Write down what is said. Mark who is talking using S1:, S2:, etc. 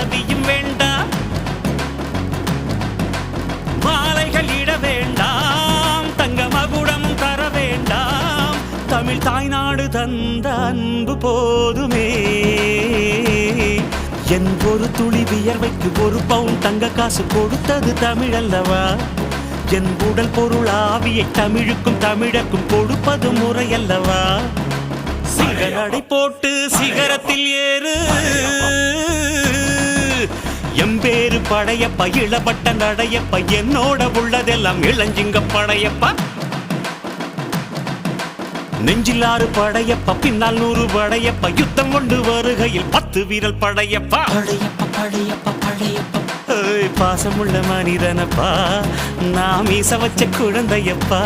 S1: பதவியும் வேண்டாம், மாலைகள் இட வேண்டாம், தங்க மகுடமும் தர வேண்டாம். தமிழ் தாய்நாடு தந்த அன்பு போதுமே. என் ஒரு துளி வியர்வைக்கு ஒரு பவுன் தங்க காசு கொடுத்தது தமிழ் அல்லவா? என் உடல் பொருள் ஆவியை தமிழுக்கும் தமிழக்கும் கொடுப்பது முறையல்லவா? சிங்க நடை போட்டு சிகரத்தில் ஏறு, எம்பேரு படையப்பா, இளப்பட்ட நடையப்பா, என்னோட உள்ளதெல்லாம் இளஞ்சிங்க படையப்பா. நெஞ்சிலாறு படையப்பா, பின்னால் 100 படையப்பா, யுத்தம் கொண்டு வருகையில் 10 வீரல் படையப்பா. படையப்பா படையப்பா படையப்பா, பாசமுள்ள மனிதனப்பா, நாம் மீச வச்ச குழந்தையப்பா.